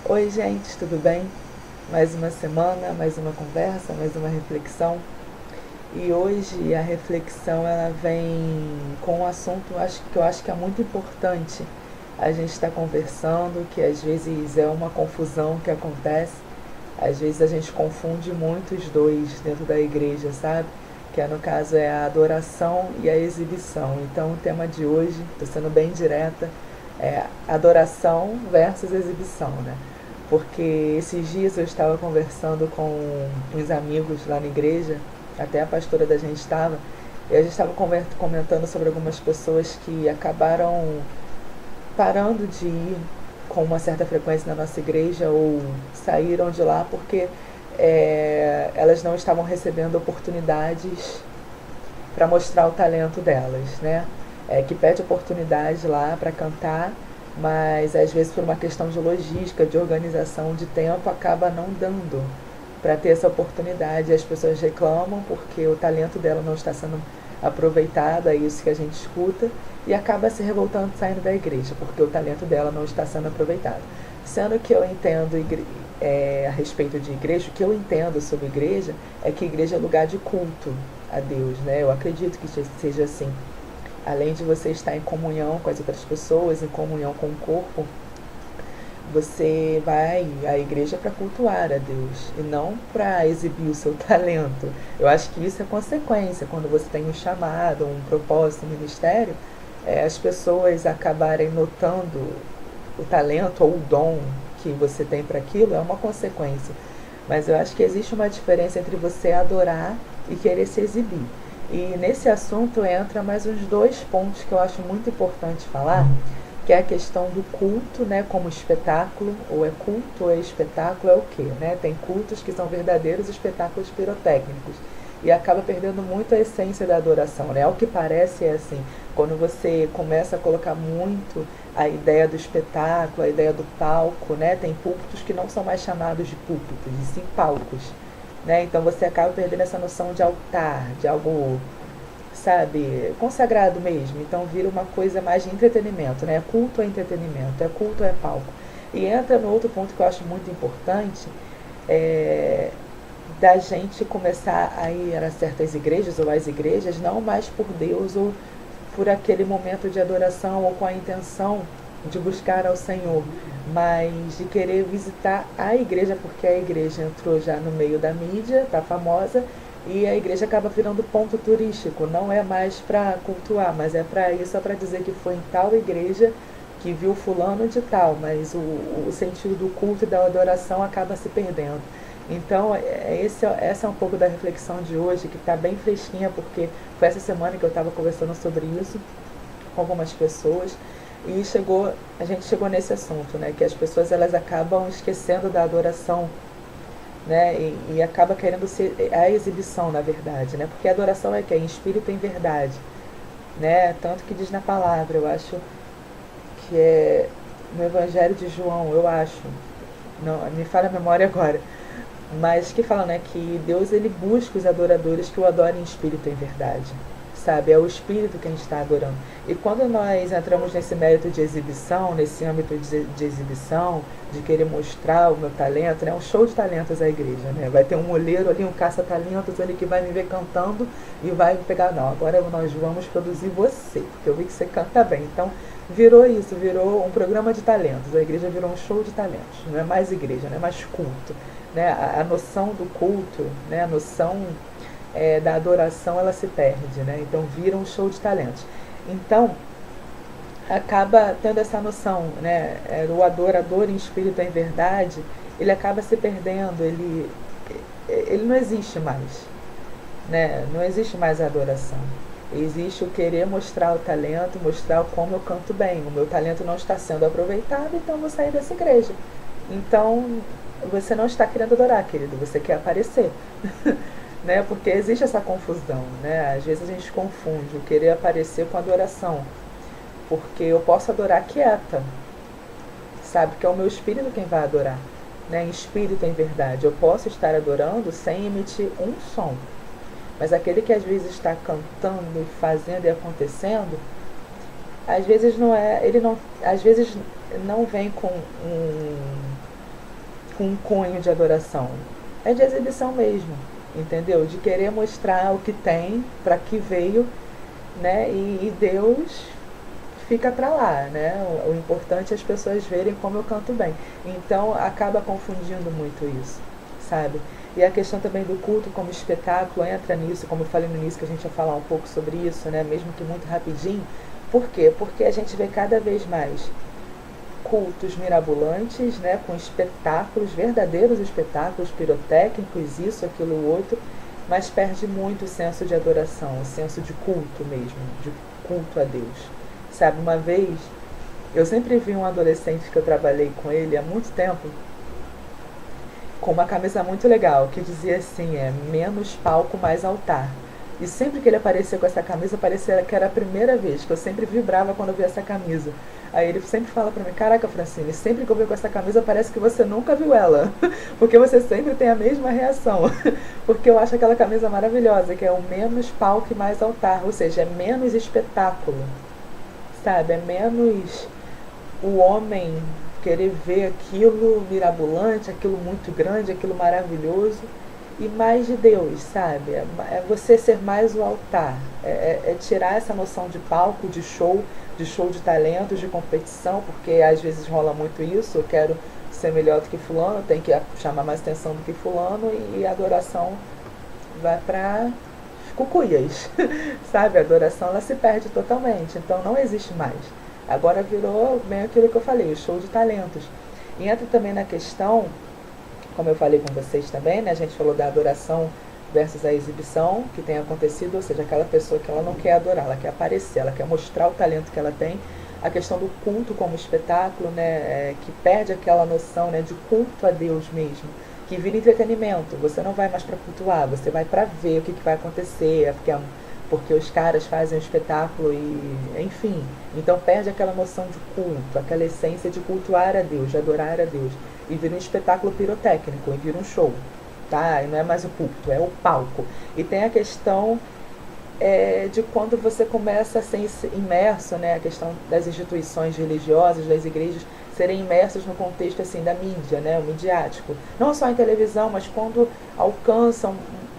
Oi, gente, tudo bem? Mais uma semana, mais uma conversa, mais uma reflexão. E hoje a reflexão ela vem com um assunto que eu acho que é muito importante a gente estar conversando, que às vezes é uma confusão que acontece. Às vezes a gente confunde muito os dois dentro da igreja, sabe? Que no caso é a adoração e a exibição. Então o tema de hoje, estou sendo bem direta, é adoração versus exibição, né? Porque esses dias eu estava conversando com uns amigos lá na igreja, até a pastora da gente estava, e a gente estava comentando sobre algumas pessoas que acabaram parando de ir com uma certa frequência na nossa igreja ou saíram de lá porque elas não estavam recebendo oportunidades para mostrar o talento delas, né? Que pede oportunidade lá para cantar, mas às vezes por uma questão de logística, de organização, de tempo, acaba não dando para ter essa oportunidade. As pessoas reclamam porque o talento dela não está sendo aproveitado, é isso que a gente escuta, e acaba se revoltando saindo da igreja, porque o talento dela não está sendo aproveitado. Sendo que eu entendo a respeito de igreja, o que eu entendo sobre igreja é que igreja é lugar de culto a Deus, né? Eu acredito que seja assim. Além de você estar em comunhão com as outras pessoas, em comunhão com o corpo, você vai à igreja para cultuar a Deus e não para exibir o seu talento. Eu acho que isso é consequência. Quando você tem um chamado, um propósito, um ministério, as pessoas acabarem notando o talento ou o dom que você tem para aquilo, é uma consequência. Mas eu acho que existe uma diferença entre você adorar e querer se exibir. E nesse assunto entra mais uns dois pontos que eu acho muito importante falar, que é a questão do culto, né, como espetáculo, ou é culto ou é espetáculo, é o quê? Né? Tem cultos que são verdadeiros espetáculos pirotécnicos e acaba perdendo muito a essência da adoração, né? Ao que parece é assim, quando você começa a colocar muito a ideia do espetáculo, a ideia do palco, né? Tem púlpitos que não são mais chamados de púlpitos, e sim palcos, né? Então você acaba perdendo essa noção de altar, de algo, sabe, consagrado mesmo. Então vira uma coisa mais de entretenimento, né? Culto é entretenimento, é culto é palco. E entra no outro ponto que eu acho muito importante, é, da gente começar a ir a certas igrejas ou às igrejas, não mais por Deus ou por aquele momento de adoração ou com a intenção de buscar ao Senhor, mas de querer visitar a igreja, porque a igreja entrou já no meio da mídia, tá famosa, e a igreja acaba virando ponto turístico. Não é mais para cultuar, mas é para isso, só para dizer que foi em tal igreja que viu fulano de tal, mas o sentido do culto e da adoração acaba se perdendo. Então, essa é um pouco da reflexão de hoje, que está bem fresquinha, porque foi essa semana que eu estava conversando sobre isso com algumas pessoas, e a gente chegou nesse assunto, né, que as pessoas elas acabam esquecendo da adoração, né, e acaba querendo ser a exibição, na verdade, né, porque a adoração é que é em espírito e em verdade, né, tanto que diz na palavra, eu acho que é no Evangelho de João, eu acho, não me falha a memória agora, mas que fala, né, que Deus ele busca os adoradores que o adorem em espírito e em verdade, sabe? É o espírito que a gente está adorando. E quando nós entramos nesse mérito de exibição, nesse âmbito de exibição, de querer mostrar o meu talento, né? Um show de talentos a igreja, né? Vai ter um olheiro ali, um caça-talentos ali que vai me ver cantando e vai pegar, não, agora nós vamos produzir você, porque eu vi que você canta bem. Então, virou isso, virou um programa de talentos. A igreja virou um show de talentos. Não é mais igreja, não é mais culto, né? A noção do culto, né? A noção da adoração, ela se perde, né? Então vira um show de talentos. Então acaba tendo essa noção, né? O adorador em espírito em verdade, ele acaba se perdendo, ele não existe mais, né? Não existe mais a adoração. Existe o querer mostrar o talento, mostrar como eu canto bem. O meu talento não está sendo aproveitado, então eu vou sair dessa igreja. Então, você não está querendo adorar, querido, você quer aparecer. Né? Porque existe essa confusão, né? Às vezes a gente confunde o querer aparecer com a adoração. Porque eu posso adorar quieta, sabe? Que é o meu espírito quem vai adorar, né? Em espírito, em verdade. Eu posso estar adorando sem emitir um som. Mas aquele que às vezes está cantando e fazendo e acontecendo, às vezes não é, ele não, às vezes não vem com com um cunho de adoração. É de exibição mesmo, entendeu? De querer mostrar o que tem, para que veio, né? E Deus fica para lá, né? O importante é as pessoas verem como eu canto bem. Então acaba confundindo muito isso, sabe? E a questão também do culto como espetáculo entra nisso, como eu falei no início, que a gente ia falar um pouco sobre isso, né? Mesmo que muito rapidinho. Por quê? Porque a gente vê cada vez mais cultos mirabolantes, né? Com espetáculos, verdadeiros espetáculos pirotécnicos, isso, aquilo, outro, mas perde muito o senso de adoração, o senso de culto mesmo, de culto a Deus. Sabe, uma vez, eu sempre vi um adolescente que eu trabalhei com ele há muito tempo, com uma camisa muito legal, que dizia assim, menos palco, mais altar. E sempre que ele aparecia com essa camisa, parecia que era a primeira vez, que eu sempre vibrava quando eu via essa camisa. Aí ele sempre fala pra mim, caraca, Francine, sempre que eu vejo com essa camisa, parece que você nunca viu ela. Porque você sempre tem a mesma reação. Porque eu acho aquela camisa maravilhosa, que é o menos palco e mais altar. Ou seja, é menos espetáculo, sabe? É menos o homem querer ver aquilo mirabolante, aquilo muito grande, aquilo maravilhoso, e mais de Deus, sabe? É você ser mais o altar, é tirar essa noção de palco, de show de talentos, de competição, porque às vezes rola muito isso, eu quero ser melhor do que fulano, tem que chamar mais atenção do que fulano, e a adoração vai para cucuias, sabe? A adoração ela se perde totalmente, então não existe mais. Agora virou bem aquilo que eu falei, o show de talentos. E entra também na questão, como eu falei com vocês também, né? A gente falou da adoração versus a exibição que tem acontecido, ou seja, aquela pessoa que ela não quer adorar, ela quer aparecer, ela quer mostrar o talento que ela tem. A questão do culto como espetáculo, né? Que perde aquela noção, né? De culto a Deus mesmo, que vira entretenimento. Você não vai mais para cultuar, você vai para ver o que vai acontecer, porque os caras fazem um espetáculo e, enfim, então perde aquela noção de culto, aquela essência de cultuar a Deus, de adorar a Deus, e vira um espetáculo pirotécnico, e vira um show, tá? E não é mais o culto, é o palco. E tem a questão de quando você começa a ser imerso, né, a questão das instituições religiosas, das igrejas, serem imersos no contexto assim da mídia, né, o midiático. Não só em televisão, mas quando alcançam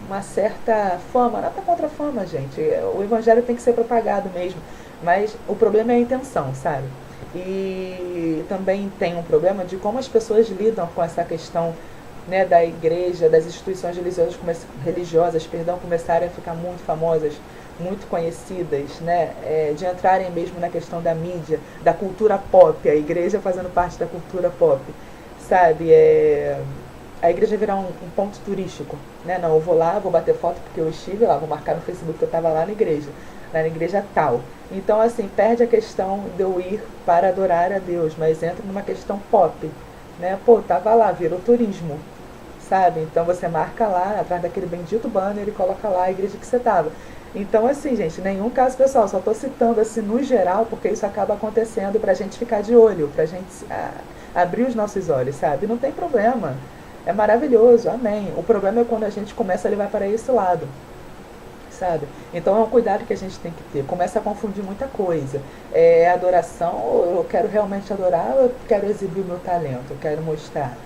uma certa fama, nada contra a fama, gente. O evangelho tem que ser propagado mesmo, mas o problema é a intenção, sabe? E também tem um problema de como as pessoas lidam com essa questão, né, da igreja, das instituições religiosas, começarem a ficar muito famosas, muito conhecidas, né, de entrarem mesmo na questão da mídia, da cultura pop, a igreja fazendo parte da cultura pop, sabe? A igreja virar um ponto turístico, né? Não, eu vou lá, vou bater foto porque eu estive lá, vou marcar no Facebook que eu estava lá na igreja tal. Então, assim, perde a questão de eu ir para adorar a Deus, mas entra numa questão pop, né? Pô, tava lá, virou turismo, sabe? Então você marca lá, atrás daquele bendito banner, e coloca lá a igreja que você estava. Então, assim, gente, nenhum caso pessoal, só estou citando assim no geral, porque isso acaba acontecendo pra gente ficar de olho, pra gente abrir os nossos olhos, sabe? Não tem problema. É maravilhoso, amém. O problema é quando a gente começa a levar para esse lado, sabe? Então é um cuidado que a gente tem que ter. Começa a confundir muita coisa. Adoração, eu quero realmente adorar, ou eu quero exibir o meu talento, eu quero mostrar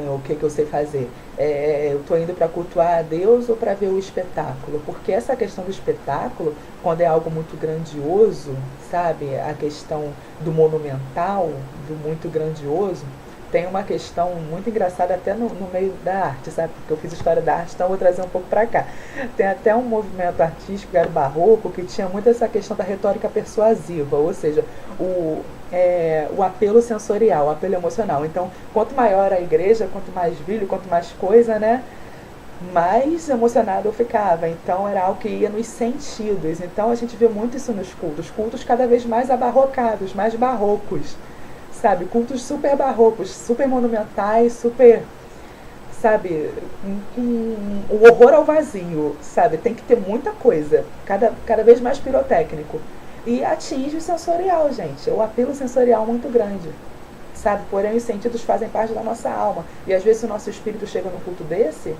o que eu sei fazer. Eu estou indo para cultuar a Deus ou para ver o espetáculo? Porque essa questão do espetáculo, quando é algo muito grandioso, sabe? A questão do monumental, do muito grandioso, tem uma questão muito engraçada até no meio da arte, sabe? Porque eu fiz história da arte, então eu vou trazer um pouco para cá. Tem até um movimento artístico, que era o barroco, que tinha muito essa questão da retórica persuasiva, ou seja, o apelo sensorial, o apelo emocional. Então, quanto maior a igreja, quanto mais brilho, quanto mais coisa, né? Mais emocionado eu ficava. Então era algo que ia nos sentidos. Então a gente vê muito isso nos cultos cada vez mais abarrocados, mais barrocos, sabe? Cultos super barrocos, super monumentais, super, sabe? O horror ao vazio, sabe? Tem que ter muita coisa, cada vez mais pirotécnico. E atinge o sensorial, gente. O apelo sensorial muito grande, sabe? Porém, os sentidos fazem parte da nossa alma. E às vezes o nosso espírito chega num culto desse,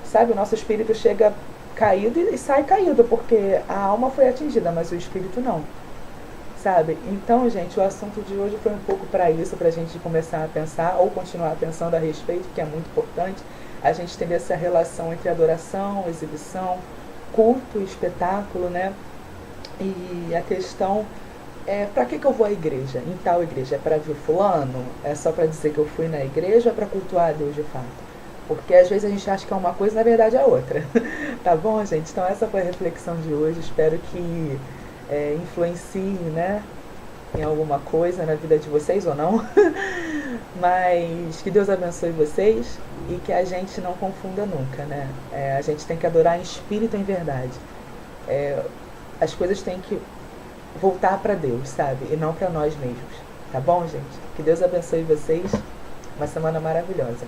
sabe? O nosso espírito chega caído e sai caído, porque a alma foi atingida, mas o espírito não, sabe? Então, gente, o assunto de hoje foi um pouco para isso, para a gente começar a pensar ou continuar pensando a respeito, que é muito importante, a gente entender essa relação entre adoração, exibição, culto, espetáculo, né? E a questão é, para que eu vou à igreja? Em tal igreja? É para ver fulano? É só para dizer que eu fui na igreja ou é para cultuar a Deus de fato? Porque às vezes a gente acha que é uma coisa e na verdade é outra. Tá bom, gente? Então essa foi a reflexão de hoje. Espero que influencie, né, em alguma coisa na vida de vocês ou não. Mas que Deus abençoe vocês e que a gente não confunda nunca, né? A gente tem que adorar em espírito e em verdade. As coisas têm que voltar para Deus, sabe? E não para nós mesmos. Tá bom, gente? Que Deus abençoe vocês. Uma semana maravilhosa.